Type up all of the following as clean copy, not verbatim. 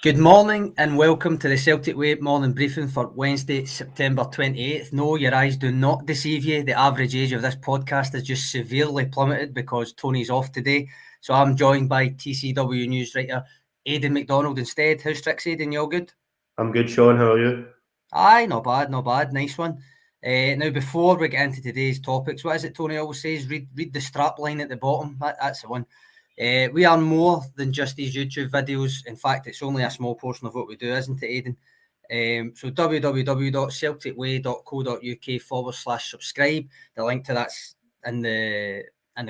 Good morning and welcome to the Celtic Way morning briefing for Wednesday, September 28th. No, your eyes do not deceive you. The average age of this podcast has just severely plummeted because Tony's off today. So I'm joined by TCW news writer Aidan Macdonald instead. How's tricks, Aidan? You all good? I'm good, Sean. How are you? Aye, not bad. Nice one. Now, before we get into today's topics, what is it Tony always says? Read the strap line at the bottom. That's the one. We are more than just these YouTube videos. In fact, it's only a small portion of what we do, isn't it, Aidan? So www.celticway.co.uk/subscribe. The link to that's in the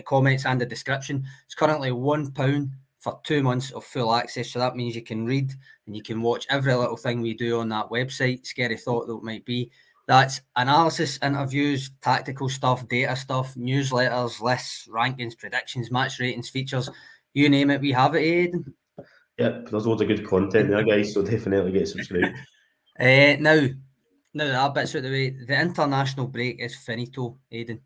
comments and the description. It's currently £1 for 2 months of full access. So that means you can read and you can watch every little thing we do on that website. Scary thought though it might be. That's analysis, interviews, tactical stuff, data stuff, newsletters, lists, rankings, predictions, match ratings, features. You name it, we have it, Aidan. Yep, there's loads of good content there, guys, so definitely get subscribed. Now that bit's out of the way, the international break is finito, Aidan.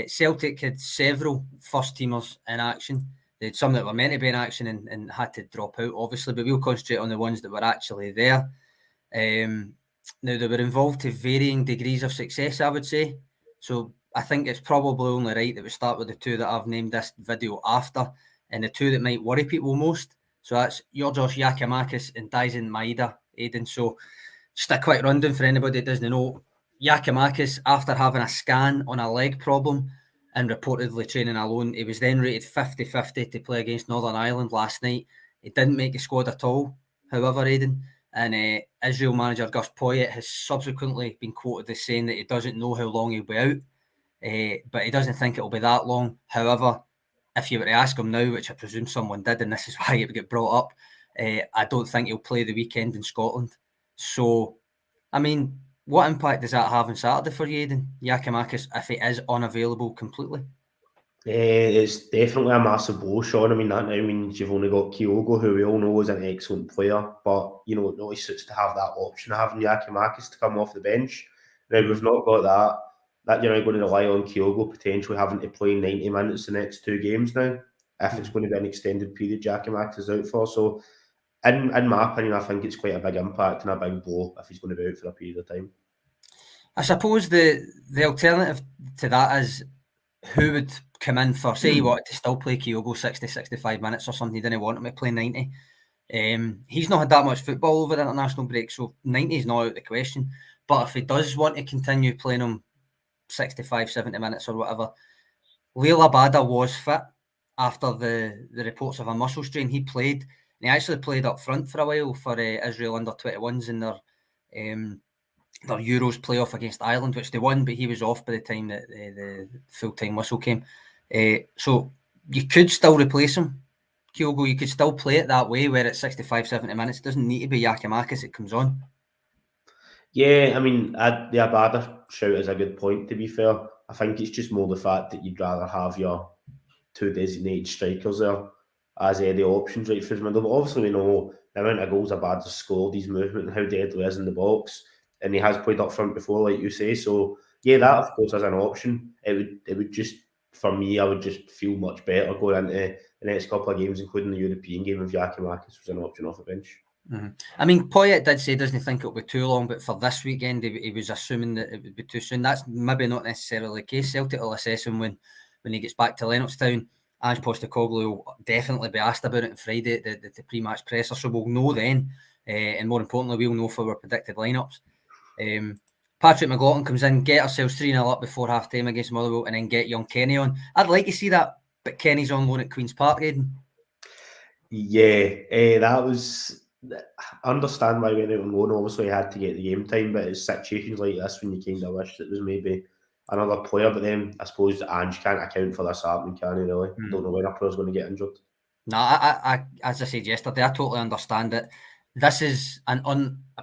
Celtic had several first-teamers in action. They had some that were meant to be in action and had to drop out, obviously, but we'll concentrate on the ones that were actually there. Now, they were involved to varying degrees of success, I would say. So I think it's probably only right that we start with the two that I've named this video after, and the two that might worry people most. So that's Giorgos Giakoumakis and Daizen Maeda, Aidan. So just a quick rundown for anybody that doesn't know. Giakoumakis, after having a scan on a leg problem and reportedly training alone, he was then rated 50-50 to play against Northern Ireland last night. He didn't make the squad at all, however, Aidan. And Israel manager Gus Poyet has subsequently been quoted as saying that he doesn't know how long he'll be out, but he doesn't think it'll be that long. However, if you were to ask him now, which I presume someone did, and this is why it would get brought up, I don't think he'll play the weekend in Scotland. So, I mean, what impact does that have on Saturday for you, Aidan, Giakoumakis, if he is unavailable completely? It's definitely a massive blow, Sean. I mean, that now means you've only got Kyogo, who we all know is an excellent player, but, it really suits to have that option of having Giakoumakis to come off the bench. Now, we've not got that you're now going to rely on Kyogo potentially having to play 90 minutes the next two games now, if it's going to be an extended period Giakoumakis is out for. So, in my opinion, I think it's quite a big impact and a big blow if he's going to be out for a period of time. I suppose the alternative to that is who would come in for, say, you wanted to still play Kyogo 60-65 minutes or something, you didn't want him to play 90. He's not had that much football over the international break, so 90 is not out of the question. But if he does want to continue playing him 65-70 minutes or whatever, Liel Abada was fit after the reports of a muscle strain. He played, and he actually played up front for a while for Israel under-21s in their Euros playoff against Ireland, which they won, but he was off by the time that the full-time whistle came. So you could still replace him, Kyogo. You could still play it that way, where it's 65-70 minutes. It doesn't need to be Giakoumakis that comes on. Yeah, I mean, the Abada shout is a good point, to be fair. I think it's just more the fact that you'd rather have your two designated strikers there as the options right through the middle. But obviously, we know the amount of goals Abada's scored, his movement, and how deadly he is in the box. And he has played up front before, like you say. So, yeah, that, of course, is an option. It would just, for me, I would just feel much better going into the next couple of games, including the European game, if Giakoumakis was an option off the bench. Mm-hmm. I mean, Poyet did say he doesn't think it'll be too long, but for this weekend, he was assuming that it would be too soon. That's maybe not necessarily the case. Celtic will assess him when he gets back to Lennoxtown. Ange Postecoglou will definitely be asked about it on Friday at the pre-match presser, so we'll know then. And more importantly, we'll know for our predicted lineups. Patrick McLaughlin comes in, get ourselves 3-0 up before half-time against Motherwell, and then get young Kenny on. I'd like to see that, but Kenny's on loan at Queen's Park, Aidan. Yeah, that was... I understand why he went out on loan. Obviously, he had to get the game time, but it's situations like this when you kind of wish that it was maybe another player. But then I suppose Ange can't account for this happening, can he, really? Don't know when a player's going to get injured. No, I as I said yesterday, I totally understand it. This is a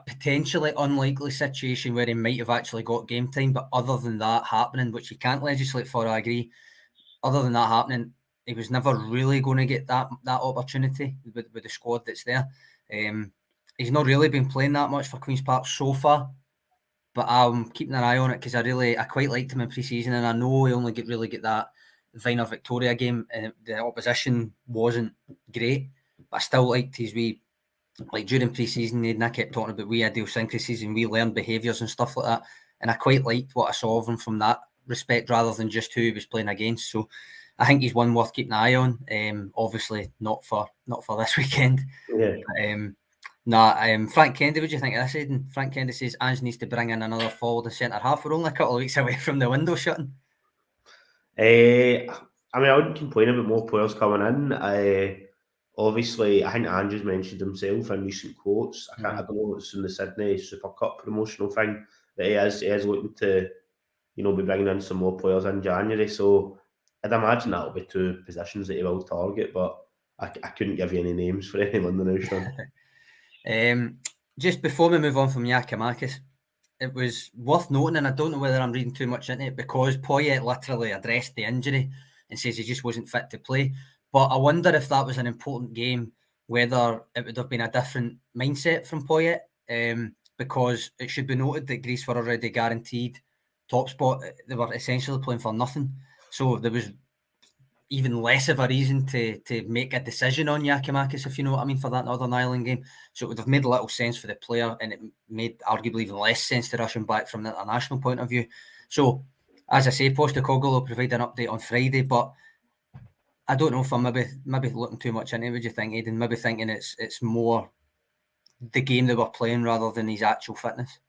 potentially unlikely situation where he might have actually got game time, but other than that happening, which you can't legislate for, I agree. Other than that happening, he was never really going to get that opportunity with the squad that's there. He's not really been playing that much for Queen's Park so far, but I'm keeping an eye on it because I quite liked him in pre-season, and I know he only really get that Viner Victoria game, and the opposition wasn't great, but I still liked his wee like during pre-season, Aidan, I kept talking about we idiosyncrasies and we learned behaviours and stuff like that. And I quite liked what I saw of him from that respect rather than just who he was playing against. So I think he's one worth keeping an eye on. Obviously not for this weekend. Yeah. Frank Kennedy, what do you think of this, Aidan? Frank Kennedy says Ange needs to bring in another forward and centre half. We're only a couple of weeks away from the window shutting. I mean, I wouldn't complain about more players coming in. Obviously, I think Andrew's mentioned himself in recent quotes. I don't know if it's in the Sydney Super Cup promotional thing that he is looking to, be bringing in some more players in January. So I'd imagine that'll be two positions that he will target, but I couldn't give you any names for anyone now, Sean. Just before we move on from Giakoumakis, it was worth noting, and I don't know whether I'm reading too much into it, because Poyet literally addressed the injury and says he just wasn't fit to play. But I wonder if that was an important game, whether it would have been a different mindset from Poyet, because it should be noted that Greece were already guaranteed top spot. They were essentially playing for nothing. So there was even less of a reason to make a decision on Giakoumakis, if you know what I mean, for that Northern Ireland game. So it would have made little sense for the player, and it made arguably even less sense to rush him back from an international point of view. So, as I say, Postecoglou will provide an update on Friday, but I don't know if I'm maybe looking too much into it. What do you think, Aidan? Maybe thinking it's more the game they were playing rather than his actual fitness.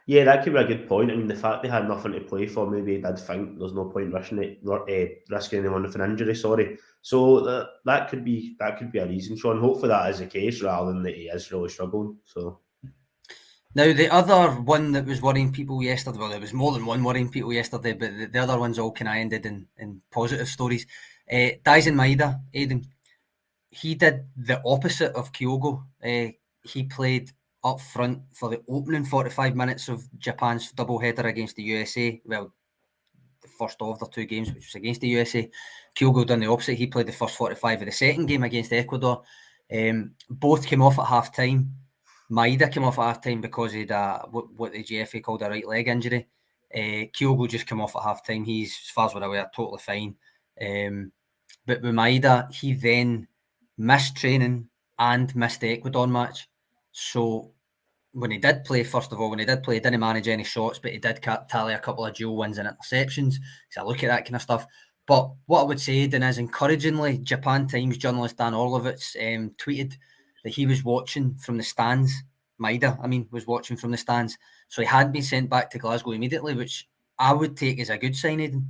Yeah, that could be a good point. I mean, the fact they had nothing to play for, maybe he did think there's no point risking anyone with an injury. Sorry, so that could be a reason, Sean. Hopefully that is the case, rather than that he is really struggling. So now the other one that was worrying people yesterday, well, there was more than one worrying people yesterday, but the other ones all kind of ended in positive stories. Daizen Maeda, Aidan, he did the opposite of Kyogo. He played up front for the opening 45 minutes of Japan's doubleheader against the USA. Well, the first of the two games, which was against the USA. Kyogo done the opposite. He played the first 45 of the second game against Ecuador. Both came off at half time. Maeda came off at half time because he had what the GFA called a right leg injury. Kyogo just came off at half time. He's, as far as we're aware, totally fine. But with Maeda, he then missed training and missed the Ecuador match. So when he did play, he didn't manage any shots, but he did tally a couple of dual wins and interceptions. So I look at that kind of stuff. But what I would say, Aidan, is encouragingly, Japan Times journalist Dan Orlovitz tweeted that he was watching from the stands. Maeda, was watching from the stands. So he had been sent back to Glasgow immediately, which I would take as a good sign, Aidan.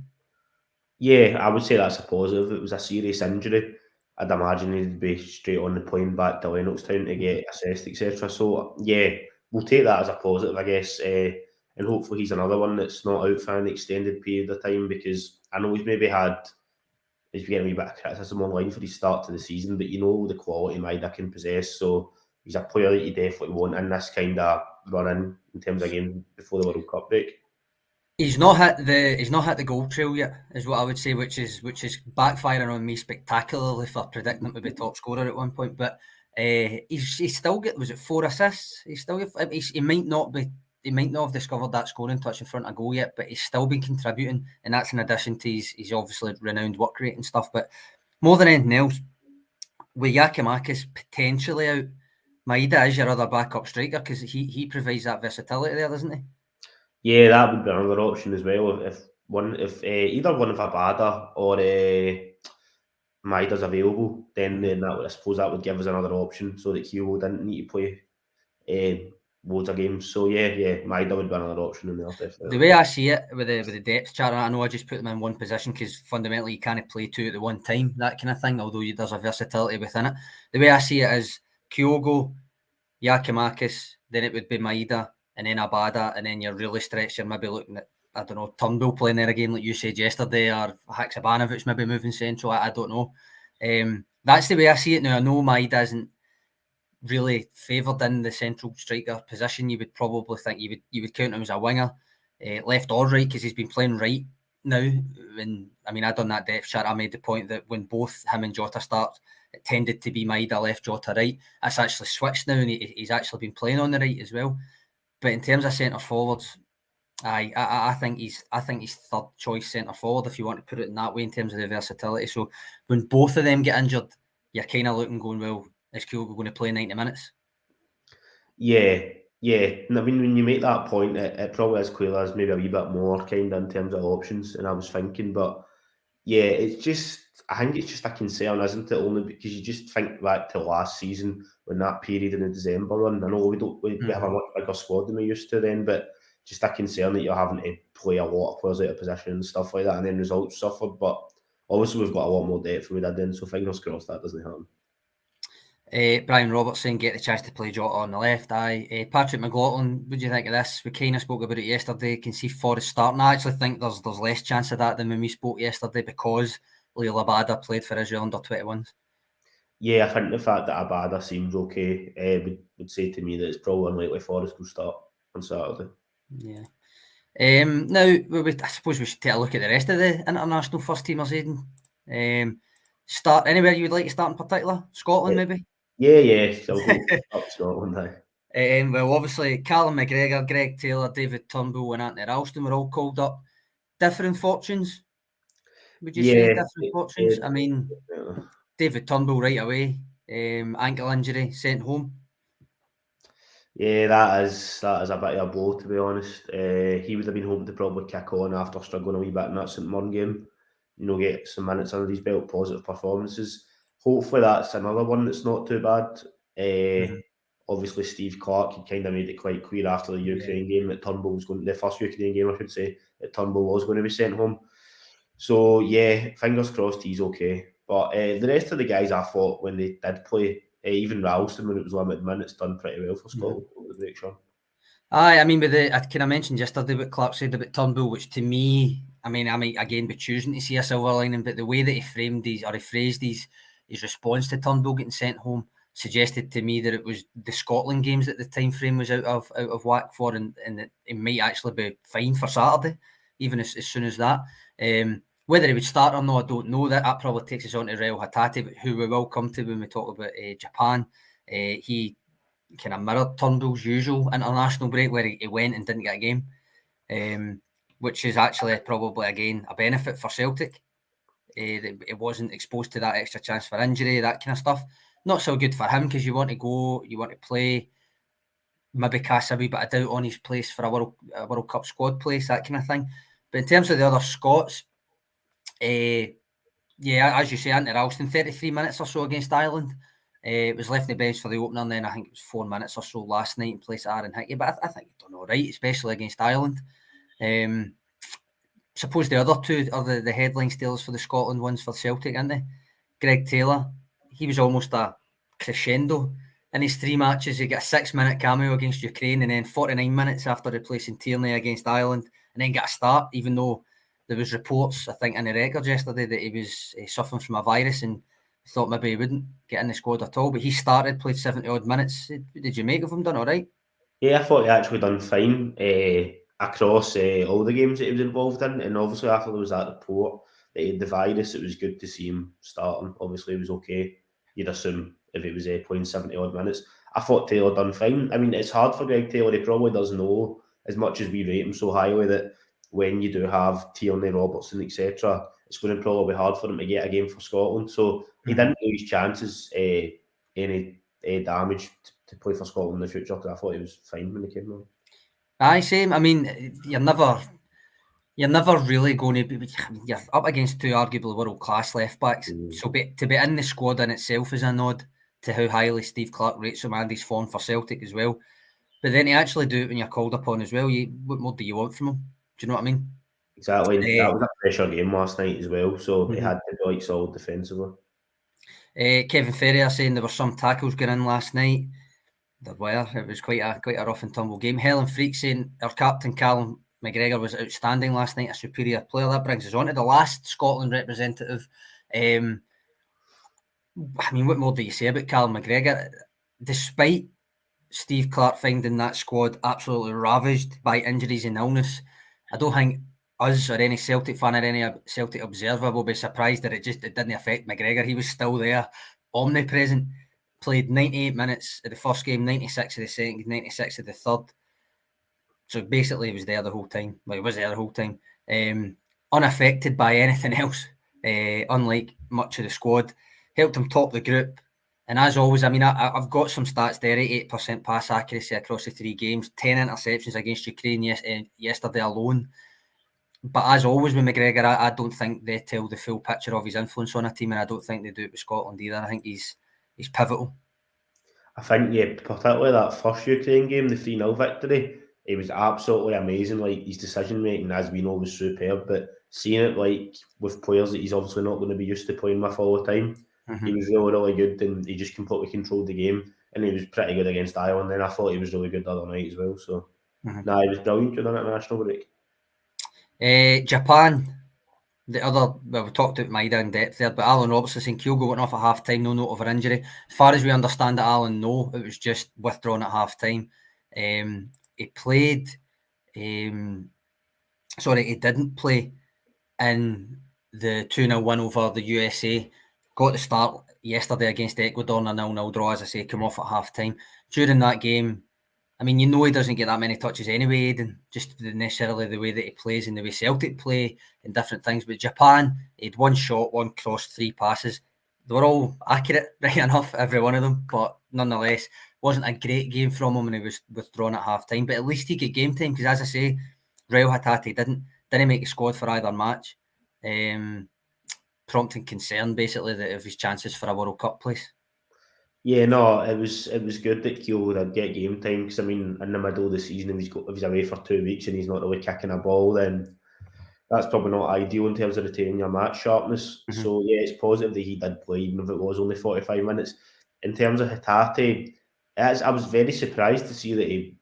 Yeah, I would say that's a positive. It was a serious injury. I'd imagine he'd be straight on the plane back to Lennoxtown to get assessed, etc. So yeah, we'll take that as a positive, I guess, and hopefully he's another one that's not out for an extended period of time, because I know he's getting a wee bit of criticism online for his start to the season, but the quality Maeda can possess, so he's a player that you definitely want in this kind of run in terms of game before the World Cup break. He's not hit the goal trail yet, is what I would say, which is backfiring on me spectacularly for predicting him to be top scorer at one point. But he's still got, was it 4 assists? He might not have discovered that scoring touch in front of goal yet, but he's still been contributing, and that's in addition to his obviously renowned work rate and stuff. But more than anything else, with Giakoumakis potentially out, Maeda is your other backup striker, because he provides that versatility there, doesn't he? Yeah, that would be another option as well. If either one of Abada or Maeda's available, then I suppose that would give us another option, so that Kyogo didn't need to play loads of games. So yeah, Maeda would be another option in there, definitely. The way I see it with the depth chart, I know I just put them in one position because fundamentally you can't play two at the one time, that kind of thing, although there's a versatility within it. The way I see it is Kyogo, Giakoumakis, then it would be Maeda, and then Abada, and then you're really stretched. You're maybe looking at, I don't know, Turnbull playing there again, like you said yesterday, or Haksabanovic maybe moving central. I don't know. That's the way I see it now. I know Maeda isn't really favoured in the central striker position. You would probably think you would count him as a winger, left or right, because he's been playing right now. I done that depth chart. I made the point that when both him and Jota start, it tended to be Maeda left, Jota right. That's actually switched now, and he's actually been playing on the right as well. But in terms of centre forwards, I think he's third choice centre forward, if you want to put it in that way, in terms of the versatility. So when both of them get injured, you're kind of looking going, well, is Kyogo going to play 90 minutes? Yeah. I mean, when you make that point, it probably is clear there's maybe a wee bit more kind of in terms of options, and I was thinking, but yeah, it's just, I think it's just a concern, isn't it? Only because you just think back to last season when that period in the December run. I know we have a much bigger squad than we used to then, but just a concern that you're having to play a lot of players out of position and stuff like that, and then results suffered. But obviously, we've got a lot more depth than we did then, so fingers crossed that doesn't happen. Brian Robertson get the chance to play Jota on the left. Patrick McLaughlin, what do you think of this? We kind of spoke about it yesterday. Can see Forest starting. I actually think there's less chance of that than when we spoke yesterday because Leo Labada played for Israel under 21s. Yeah, I think the fact that Abada seems okay would say to me that it's probably unlikely Forest will start on Saturday. Yeah. Now, I suppose we should take a look at the rest of the international first teamers, Aidan. Start anywhere you would like to start in particular? Scotland, maybe? Yeah. I'll go up Scotland now. Well, obviously, Callum McGregor, Greg Taylor, David Turnbull, and Anthony Ralston were all called up. Different fortunes, would you say? Different fortunes? I mean, David Turnbull right away, ankle injury, sent home. Yeah, that is a bit of a blow, to be honest. He would have been hoping to probably kick on after struggling a wee bit in that St Mirren game. Get some minutes under his belt, positive performances. Hopefully that's another one that's not too bad. Obviously, Steve Clarke, he kind of made it quite clear after the Ukraine game that Turnbull was the first Ukraine game, I should say, that Turnbull was going to be sent home. So, yeah, fingers crossed he's okay. But the rest of the guys I thought when they did play, even Ralston, when it was limited minutes, done pretty well for Scotland over the break, Sean. I mean, I kind of mentioned yesterday what Clark said about Turnbull, which to me, I mean, I might again be choosing to see a silver lining, but the way that he phrased his response to Turnbull getting sent home suggested to me that it was the Scotland games that the time frame was out of whack for, and that it might actually be fine for Saturday, even as soon as that. Whether he would start or not, I don't know. That probably takes us on to Reo Hatate, who we will come to when we talk about Japan. He kind of mirrored Turnbull's usual international break where he went and didn't get a game, which is actually probably again a benefit for Celtic. It wasn't exposed to that extra chance for injury, that kind of stuff. Not so good for him because you want to go, you want to play, maybe cast a wee bit of doubt on his place for a World Cup squad place, that kind of thing. But in terms of the other Scots, yeah, as you say, Anthony Ralston, 33 minutes or so against Ireland. It was left in the bench for the opener, and then I think it was 4 minutes or so last night in place of Aaron Hickey. But I think he's done all right, especially against Ireland. Suppose the other two are the headline stealers for the Scotland ones for Celtic, aren't they? Greg Taylor, he was almost a crescendo in his 3 matches. He got a 6-minute cameo against Ukraine, and then 49 minutes after replacing Tierney against Ireland, and then got a start, even though there was reports, I think, in the records yesterday that he was suffering from a virus and thought maybe he wouldn't get in the squad at all. But he started, played 70-odd minutes. What did you make of him? Done all right? Yeah, I thought he actually done fine across all the games that he was involved in. And obviously after there was that report that he had the virus, it was good to see him starting. Obviously he was okay. You'd assume if it was playing 70-odd minutes. I thought Taylor done fine. I mean, it's hard for Greg Taylor. He probably does know, as much as we rate him so highly, that when you do have Tierney, Robertson, etc., it's going to probably be hard for him to get a game for Scotland. So he didn't lose chances, any damage to play for Scotland in the future, because I thought he was fine when he came on. Aye, same. I mean, you're never really going to be. You're up against two arguably world-class left-backs. So to be in the squad in itself is a nod to how highly Steve Clarke rates him and his form for Celtic as well. But then to actually do it when you're called upon as well, what more do you want from him? Do you know what I mean? Exactly. That was a pressure game last night as well, so he had to be solid defensively. Kevin Ferrier saying there were some tackles going in last night. There were. It was quite a rough and tumble game. Helen Freak saying our captain Callum McGregor was outstanding last night, a superior player. That brings us on to the last Scotland representative. I mean, what more do you say about Callum McGregor? Despite Steve Clarke finding that squad absolutely ravaged by injuries and illness, I don't think us or any Celtic fan or any Celtic observer will be surprised that it didn't affect McGregor. He was still there, omnipresent. Played 98 minutes of the first game, 96 of the second, 96 of the third. So basically, he was there the whole time. Well, he was there the whole time. Unaffected by anything else, unlike much of the squad. Helped him top the group. And as always, I mean, I've got some stats there, 88% pass accuracy across the 3 games, 10 interceptions against Ukraine yesterday alone. But as always with McGregor, I don't think they tell the full picture of his influence on a team, and I don't think they do it with Scotland either. I think he's pivotal. I think, yeah, particularly that first Ukraine game, the 3-0 victory, it was absolutely amazing. Like, his decision making, as we know, was superb. But seeing it, like, with players that he's obviously not going to be used to playing with all the time, he was really, really good, and he just completely controlled the game. And he was pretty good against Ireland. Then I thought he was really good the other night as well. So, nah, he was brilliant during the international break. Japan, the other, well, we talked about Maeda in depth there, but Alan Robertson saying Kyogo went off at half time, no note of an injury. As far as we understand it, Alan, no, it was just withdrawn at half time. He played, he didn't play in the 2-0 win over the USA. Got the start yesterday against Ecuador in a 0-0 draw, as I say, came off at half time. During that game, I mean, you know he doesn't get that many touches anyway, Aidan, just necessarily the way that he plays and the way Celtic play and different things. But Japan, he had 1 shot, 1 cross, 3 passes. They were all accurate, right enough, every one of them. But nonetheless, wasn't a great game from him when he was withdrawn at half-time. But at least he got game time, because as I say, Raul Hatate didn't make the squad for either match. Prompting concern, basically, that of his chances for a World Cup place. Yeah, no, it was good that Kyogo did get game time, because I mean, in the middle of the season, if he's away for 2 weeks and he's not really kicking a ball, then that's probably not ideal in terms of retaining your match sharpness. So yeah, it's positive that he did play, even if it was only 45 minutes. In terms of Hatate, I was very surprised to see that he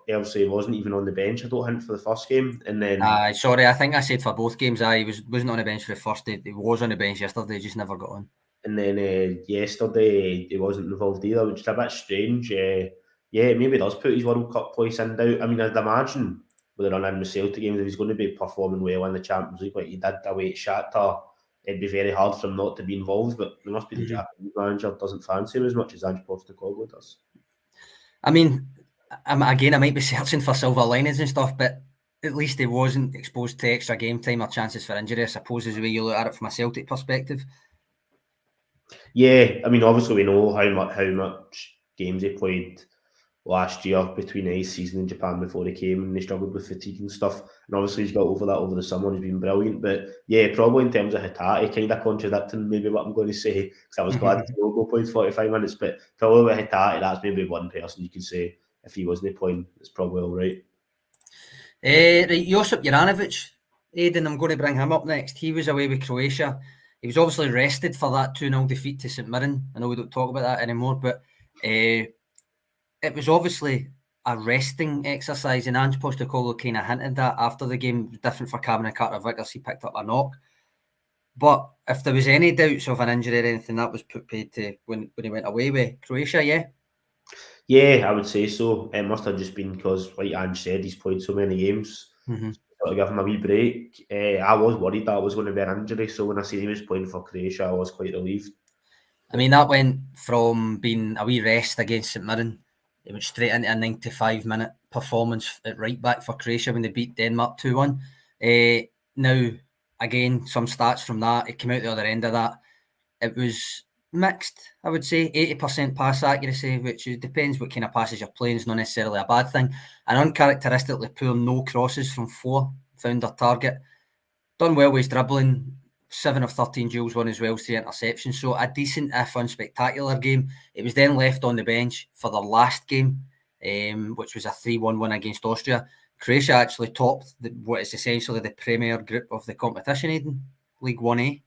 obviously wasn't even on the bench, I don't think, for the first game. And then sorry, I think I said for both games, he wasn't on the bench for the first day. He was on the bench yesterday, just never got on. And then yesterday he wasn't involved either, which is a bit strange. Yeah, maybe does put his World Cup place in doubt. I mean, I'd imagine with the run in the Celtic games, if he's going to be performing well in the Champions League like he did away at Shakhtar, it'd be very hard for him not to be involved. But it must be the Japanese manager doesn't fancy him as much as Ange Postecoglou does. I mean, I might be searching for silver linings and stuff, but at least he wasn't exposed to extra game time or chances for injury, I suppose, is the way you look at it from a Celtic perspective. Yeah, I mean, obviously we know how much games he played last year between his season in Japan before he came, and he struggled with fatigue and stuff. And obviously he's got over that over the summer and he's been brilliant. But yeah, probably in terms of Hatate, kind of contradicting maybe what I'm going to say, because I was glad Kyogo played 45 minutes, but probably with Hatate, that's maybe one person you can say if he wasn't playing, it's probably all right. Right, Josip Juranovic, Aidan, I'm going to bring him up next. He was away with Croatia. He was obviously rested for that 2-0 defeat to St Mirren. I know we don't talk about that anymore, but it was obviously a resting exercise, and Ange Postecoglou kind of hinted that after the game, different for Cameron Carter-Vickers, he picked up a knock. But if there was any doubts of an injury or anything, that was put paid to when he went away with Croatia, yeah? Yeah, I would say so. It must have just been because, like Ange said, he's played so many games. To give him a wee break. I was worried that it was going to be an injury, so when I seen he was playing for Croatia, I was quite relieved. I mean, that went from being a wee rest against St Mirren, it went straight into a 95-minute performance at right back for Croatia when they beat Denmark 2-1. Now, again, some stats from that, it came out the other end of that. It was mixed, I would say. 80% pass accuracy, which depends what kind of passes you're playing, is not necessarily a bad thing. And uncharacteristically poor no crosses from 4, found their target. Done well with his dribbling, 7 of 13 duels won as well, 3 interceptions. So a decent, if unspectacular game. It was then left on the bench for their last game, which was a 3-1 win against Austria. Croatia actually topped what is essentially the premier group of the competition, Aidan, League 1A.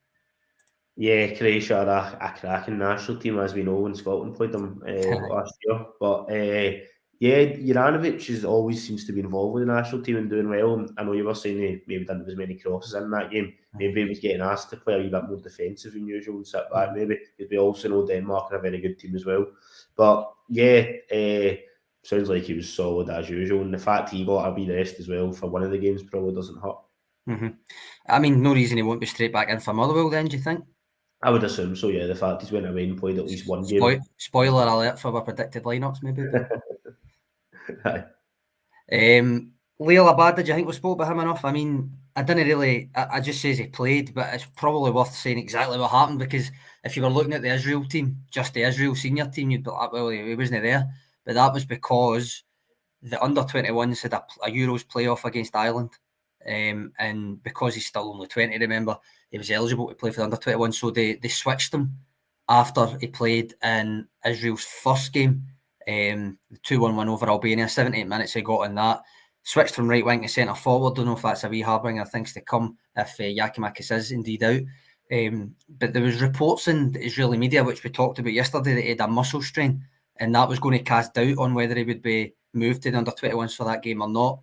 Yeah, Croatia are a cracking national team, as we know, when Scotland played them last year. But yeah, Juranovic always seems to be involved with the national team and doing well. I know you were saying he maybe didn't have as many crosses in that game. Maybe he was getting asked to play a wee bit more defensive than usual and sit back, maybe. Because we also know Denmark are a very good team as well. But yeah, sounds like he was solid as usual. And the fact he got a wee rest as well for one of the games probably doesn't hurt. I mean, no reason he won't be straight back in for Motherwell then, do you think? I would assume so, yeah. The fact he's went away and played at least one game. Spoiler alert for our predicted lineups, maybe. Aye. Liel Abad, did you think we spoke about him enough? I mean, I didn't really. I just says he played, but it's probably worth saying exactly what happened, because if you were looking at the Israel team, just the Israel senior team, you'd be like, well, he wasn't there. But that was because the under-21s had a Euros playoff against Ireland, and because he's still only 20, remember, he was eligible to play for the under-21, so they switched him after he played in Israel's first game, the 2-1 win over Albania. 78 minutes he got in that. Switched from right wing to centre forward. Don't know if that's a wee harbinger of things to come if Giakoumakis is indeed out. But there was reports in the Israeli media, which we talked about yesterday, that he had a muscle strain, and that was going to cast doubt on whether he would be moved to the under-21s for that game or not.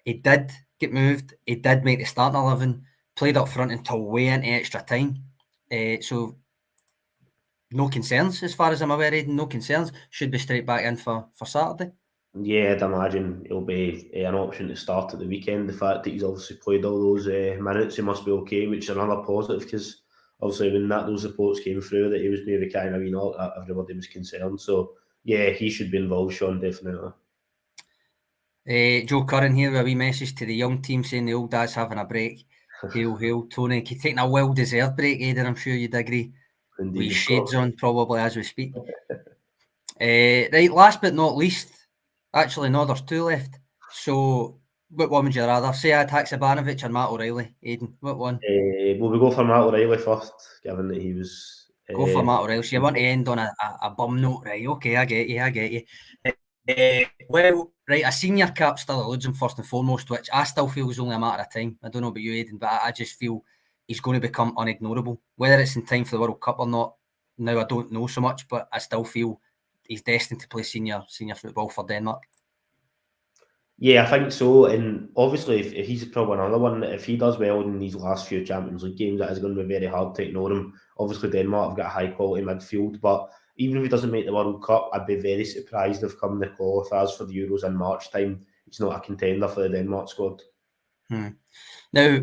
He did get moved. He did make the starting 11, played up front until way into extra time. So no concerns as far as I'm aware, Aidan. No concerns. Should be straight back in for Saturday. Yeah, I'd imagine it'll be an option to start at the weekend. The fact that he's obviously played all those minutes, he must be okay, which is another positive, because obviously when those reports came through that he was maybe kind of not, everybody was concerned. So yeah, he should be involved, Sean, definitely. Joe Curran here with a wee message to the young team saying the old dad's having a break. Hail, Tony. He's taking a well-deserved break, Aidan, I'm sure you'd agree. Indeed, With shades on probably as we speak. Right, last but not least, actually no, there's two left. So what one would you rather? Sead Haksabanovic or Matt O'Reilly, Aidan? What one? Will we go for Matt O'Reilly first, given that he was... Go for Matt O'Reilly. So you want to end on a bum note, right? Okay, I get you. Well, right, a senior cap still eludes him first and foremost, which I still feel is only a matter of time. I don't know about you, Aidan, but I just feel he's going to become unignorable. Whether it's in time for the World Cup or not, now I don't know so much, but I still feel he's destined to play senior football for Denmark. Yeah, I think so. And obviously, if he's probably another one, if he does well in these last few Champions League games, that is going to be very hard to ignore him. Obviously, Denmark have got a high quality midfield, but even if he doesn't make the World Cup, I'd be very surprised if come the qualifiers for the Euros in March time, he's not a contender for the Denmark squad. Now,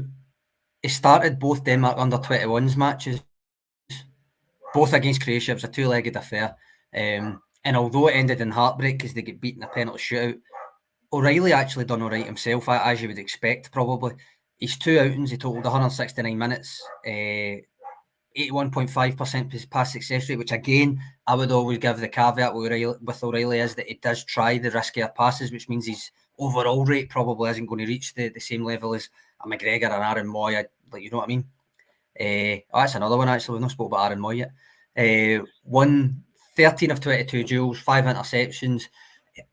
he started both Denmark under-21s matches, both against Croatia. It was a two-legged affair. And although it ended in heartbreak because they get beaten a penalty shootout, O'Reilly actually done all right himself, as you would expect, probably. His two outings, he totaled 169 minutes, 81.5% pass success rate, which again, I would always give the caveat with O'Reilly is that he does try the riskier passes, which means his overall rate probably isn't going to reach the same level as a McGregor and Aaron Mooy, like, you know what I mean? That's another one, actually. We've not spoken about Aaron Mooy yet. Won 13 of 22 duels, 5 interceptions.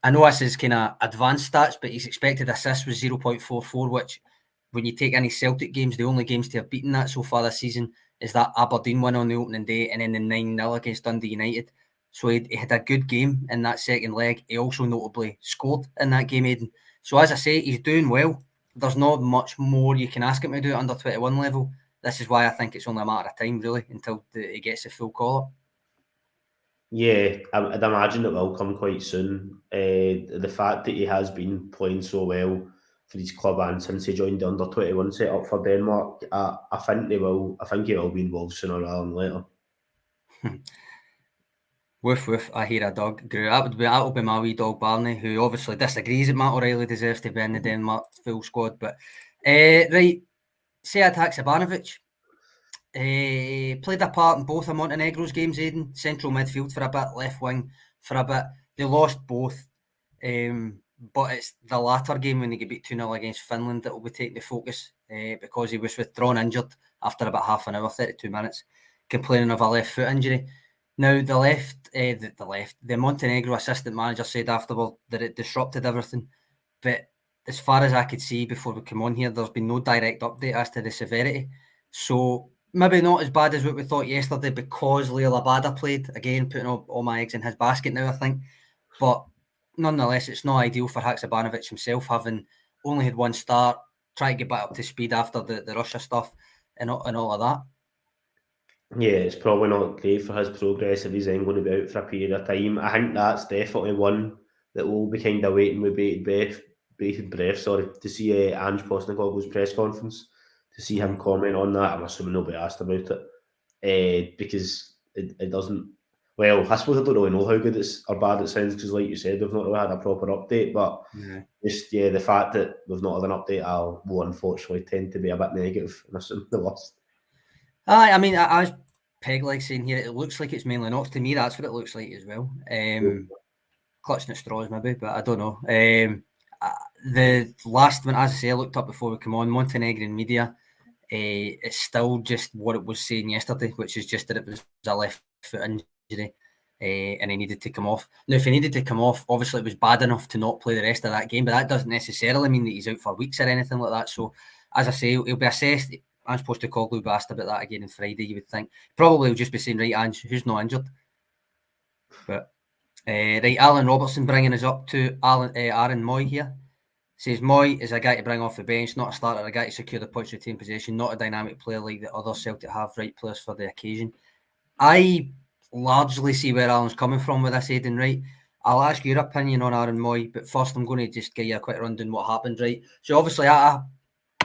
I know this is kind of advanced stats, but his expected assist was 0.44, which, when you take any Celtic games, the only games to have beaten that so far this season is that Aberdeen win on the opening day and then the 9-0 against Dundee United. So he had a good game in that second leg. He also notably scored in that game, Aidan. So as I say, he's doing well. There's not much more you can ask him to do at under 21 level. This is why I think it's only a matter of time, really, until he gets the full call-up. Yeah, I'd imagine it will come quite soon. The fact that he has been playing so well for his club and since he joined the under-21 set up for Denmark, I think he will be involved sooner rather than later. Woof woof, I hear a dog. That'll be my wee dog Barney, who obviously disagrees that Matt O'Reilly deserves to be in the Denmark full squad. But right, Sead Haksabanovic played a part in both of Montenegro's games, Aidan. Central midfield for a bit, left wing for a bit. They lost both, but it's the latter game when they get beat 2-0 against Finland that will be taking the focus, because he was withdrawn injured after about half an hour, 32 minutes, complaining of a left foot injury. Now, the Montenegro assistant manager said afterward that it disrupted everything. But as far as I could see before we come on here, there's been no direct update as to the severity. So maybe not as bad as what we thought yesterday, because Leo Labada played. Again, putting all my eggs in his basket now, I think. But nonetheless, it's not ideal for Haksabanovic himself, having only had one start, try to get back up to speed after the Russia stuff and all of that. Yeah, it's probably not great for his progress if he's then going to be out for a period of time. I think that's definitely one that we'll be kind of waiting with bated breath, to see Ange Postecoglou's press conference, to see him comment on that. I'm assuming he'll be asked about it, because it doesn't... Well, I suppose I don't really know how good it's or bad it sounds because, like you said, we've not really had a proper update. But just the fact that we've not had an update, will unfortunately tend to be a bit negative in the list. I mean, as Peg likes saying here, it looks like it's mainly not. To me, that's what it looks like as well. Clutching at straws, maybe, but I don't know. The last one, as I say, I looked up before we come on, Montenegrin media. It's still just what it was saying yesterday, which is just that it was a left foot injury and he needed to come off. Now, if he needed to come off, obviously it was bad enough to not play the rest of that game, but that doesn't necessarily mean that he's out for weeks or anything like that. So, as I say, he'll be assessed. I'm supposed to call Blue asked about that again on Friday, you would think. Probably will just be saying, right, Ange, who's not injured? But, right, Alan Robertson bringing us up to Aaron Mooy here. Says Mooy is a guy to bring off the bench, not a starter, a guy to secure the points, retain possession, not a dynamic player like the other Celtic have, right players for the occasion. I largely see where Alan's coming from with this, Aidan, right? I'll ask your opinion on Aaron Mooy, but first I'm going to just give you a quick rundown what happened, right? So obviously,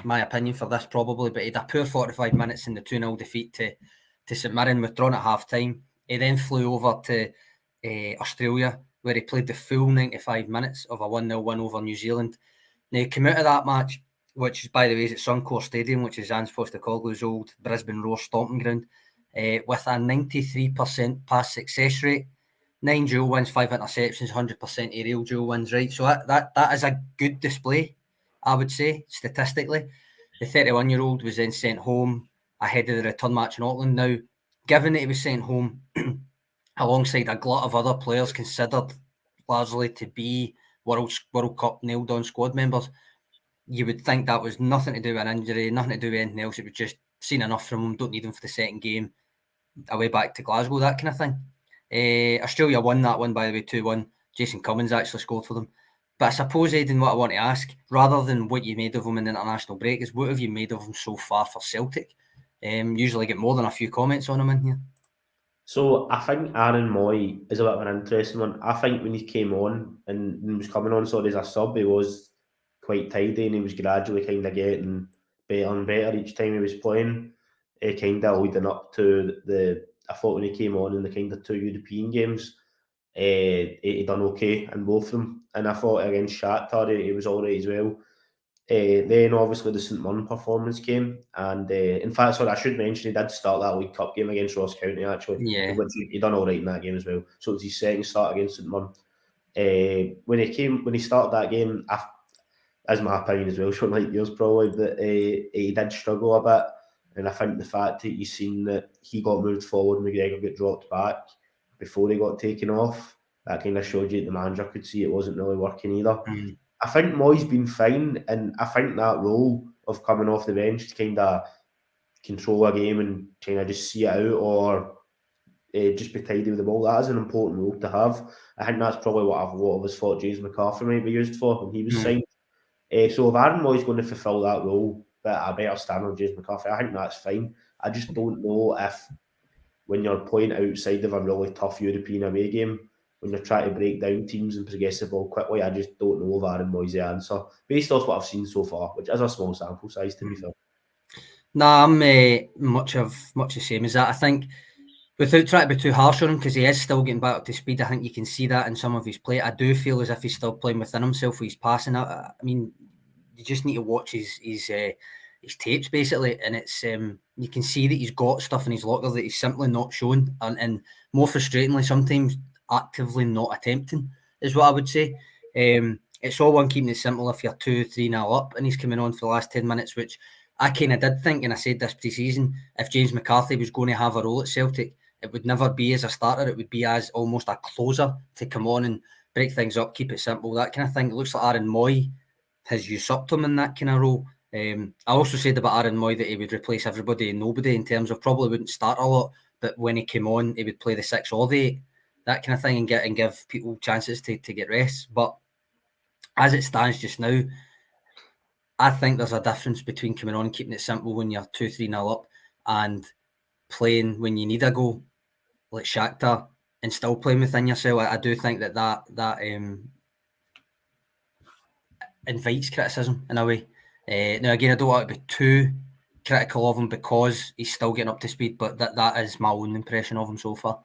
my opinion for this probably, but he had a poor 45 minutes in the 2-0 defeat to St Mirren, withdrawn at half-time. He then flew over to Australia, where he played the full 95 minutes of a 1-0 win over New Zealand. Now, he came out of that match, which, by the way, is at Suncorp Stadium, which is Ange Postecoglou's old Brisbane Roar stomping ground, with a 93% pass success rate, 9 dual wins, 5 interceptions, 100% aerial dual wins, right? So that is a good display, I would say, statistically. The 31-year-old was then sent home ahead of the return match in Auckland. Now, given that he was sent home alongside a glut of other players considered largely to be World Cup nailed on squad members, you would think that was nothing to do with an injury, nothing to do with anything else. It was just seen enough from him, don't need him for the second game, away back to Glasgow, that kind of thing. Australia won that one, by the way, 2-1. Jason Cummins actually scored for them. But I suppose, Aidan, what I want to ask, rather than what you made of him in the international break, is what have you made of him so far for Celtic? Usually get more than a few comments on him in here. So I think Aaron Mooy is a bit of an interesting one. I think when he came on and was coming on as a sub, he was quite tidy and he was gradually kind of getting better and better each time he was playing. He kind of leading up to I thought when he came on in the kind of 2 European games, he done okay in both of them. And I thought against Shakhtar he was all right as well. Then obviously the St Mirren performance came, and in fact, sorry, I should mention he did start that League Cup game against Ross County actually. Yeah, which he done all right in that game as well. So it was his second start against St Mirren. When he started that game, as my opinion as well, showing like yours probably, but he did struggle a bit, and I think the fact that you've seen that he got moved forward and McGregor got dropped back before he got taken off, that kind of showed you that the manager could see it wasn't really working either. I think Mooy's been fine, and I think that role of coming off the bench to kind of control a game and kind of just see it out or just be tidy with the ball, that is an important role to have. I think that's probably what a lot of us thought James McCarthy might be used for when he was signed. So if Aaron Mooy's going to fulfil that role at a better standard than James McCarthy, I think that's fine. I just don't know if when you're playing outside of a really tough European away game, when you're trying to break down teams and progress the ball quickly, I just don't know if Aaron Mooy's the answer, based off what I've seen so far, which is a small sample size, to be fair. Nah, I'm much the same as that. I think, without trying to be too harsh on him, because he is still getting back up to speed, I think you can see that in some of his play. I do feel as if he's still playing within himself with his passing. I mean, you just need to watch his tapes, basically, and it's you can see that he's got stuff in his locker that he's simply not showing, and more frustratingly, sometimes actively not attempting, is what I would say. It's all one keeping it simple if you're 2-3-0 up and he's coming on for the last 10 minutes, which I kind of did think, and I said this pre-season, if James McCarthy was going to have a role at Celtic, it would never be as a starter, it would be as almost a closer to come on and break things up, keep it simple, that kind of thing. It looks like Aaron Mooy has usurped him in that kind of role. I also said about Aaron Mooy that he would replace everybody and nobody, in terms of probably wouldn't start a lot, but when he came on, he would play the 6 or the 8, that kind of thing, and give people chances to get rest. But as it stands just now, I think there's a difference between coming on and keeping it simple when you're 2-3-0 up and playing when you need a goal, like Shakhtar, and still playing within yourself. I do think that invites criticism in a way. Now, again, I don't want to be too critical of him because he's still getting up to speed, but that is my own impression of him so far.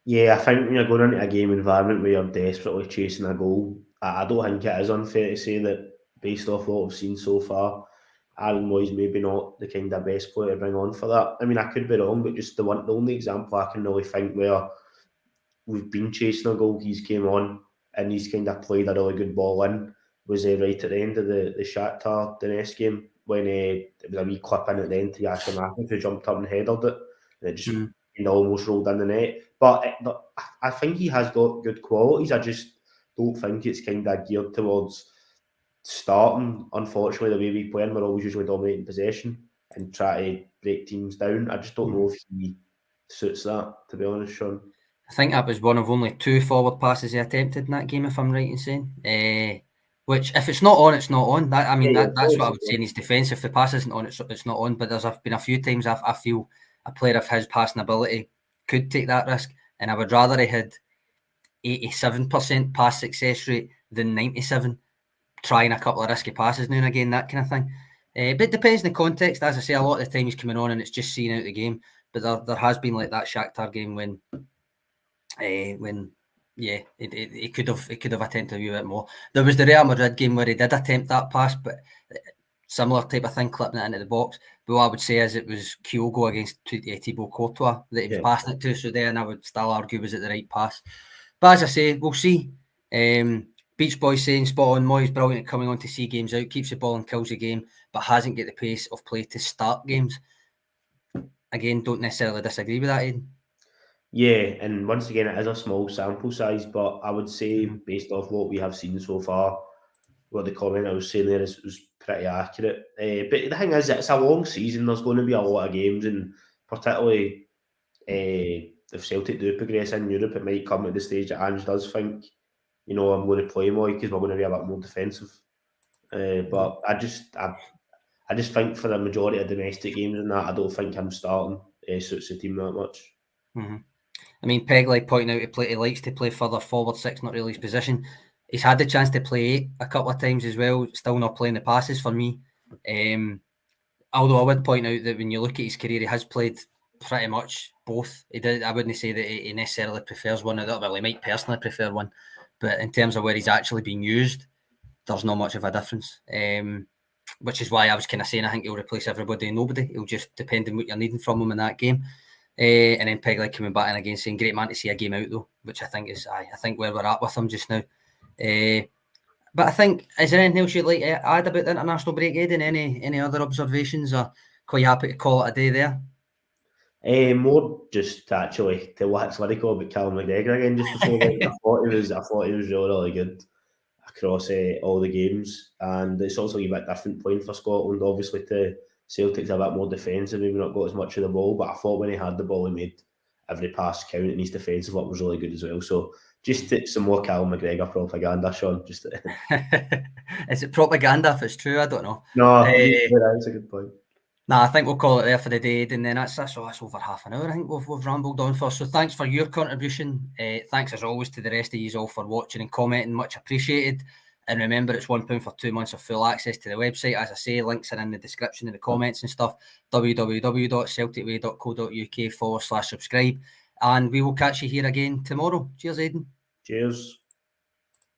Yeah, I think when you're going into a game environment where you're desperately chasing a goal, I don't think it is unfair to say that based off what we've seen so far, Aaron Mooy's maybe not the kind of best player to bring on for that. I mean, I could be wrong, but just the only example I can really think where we've been chasing a goal, he's came on and he's kind of played a really good ball in was right at the end of the Shakhtar Donetsk game when it was a wee clip in at the end to Giakoumakis who jumped up and headed it and it just almost rolled in the net. But I think he has got good qualities. I just don't think it's kind of geared towards starting. Unfortunately, the way we play, we're always usually dominating possession and try to break teams down. I just don't know if he suits that, to be honest, Sean. I think that was one of only 2 forward passes he attempted in that game, if I'm right in saying. Which, if it's not on, it's not on. That's what I would say in his defence. If the pass isn't on, it's not on. But there's been a few times I feel a player of his passing ability could take that risk, and I would rather he had 87% pass success rate than 97%, trying a couple of risky passes now and again, that kind of thing. But it depends on the context. As I say, a lot of the time he's coming on and it's just seeing out the game. But there has been like that Shakhtar game when he could have attempted a wee bit more. There was the Real Madrid game where he did attempt that pass, but similar type of thing, clipping it into the box. But what I would say is it was Kyogo against Thibaut Courtois that he was passing it to. So then I would still argue was it the right pass. But as I say, we'll see. Beach Boy saying spot on. Mooy's brilliant at coming on to see games out, keeps the ball and kills the game, but hasn't got the pace of play to start games. Again, don't necessarily disagree with that, Aidan. Yeah, and once again, it is a small sample size, but I would say based off what we have seen so far, what the comment I was saying there was pretty accurate. But the thing is, it's a long season. There's going to be a lot of games, and particularly if Celtic do progress in Europe, it might come at the stage that Ange does think, I'm going to play Mooy because we're going to be a bit more defensive. But I just think for the majority of domestic games and that, I don't think him starting suits the team that much. I mean, Pegleg pointing out he likes to play further forward 6, not really his position. He's had the chance to play 8 a couple of times as well, still not playing the passes for me. Although I would point out that when you look at his career, he has played pretty much both. I wouldn't say that he necessarily prefers one or the other. Well, he might personally prefer one, but in terms of where he's actually being used, there's not much of a difference. Which is why I was kind of saying I think he'll replace everybody and nobody. It'll just depend on what you're needing from him in that game. And then Pegleg coming back in again saying, great man to see a game out though, which I think is where we're at with him just now. But I think, is there anything else you'd like to add about the international break, Aidan? Any other observations, or quite happy to call it a day there? More just actually to watch Liverpool about Callum McGregor again just before. I thought he was really, really good across all the games, and it's also a bit different playing for Scotland. Obviously, to Celtic's a bit more defensive, maybe not got as much of the ball, but I thought when he had the ball, he made every pass count, and his defensive work was really good as well. So just some more Callum McGregor propaganda, Sean. Just is it propaganda if it's true? I don't know. No, that's a good point. I think we'll call it there for the day, and then that's over half an hour. I think we've rambled on for. So thanks for your contribution. Thanks as always to the rest of you all for watching and commenting. Much appreciated. And remember, it's £1 for 2 months of full access to the website. As I say, links are in the description in the comments and stuff. www.celticway.co.uk/subscribe. And we will catch you here again tomorrow. Cheers, Aidan. Cheers.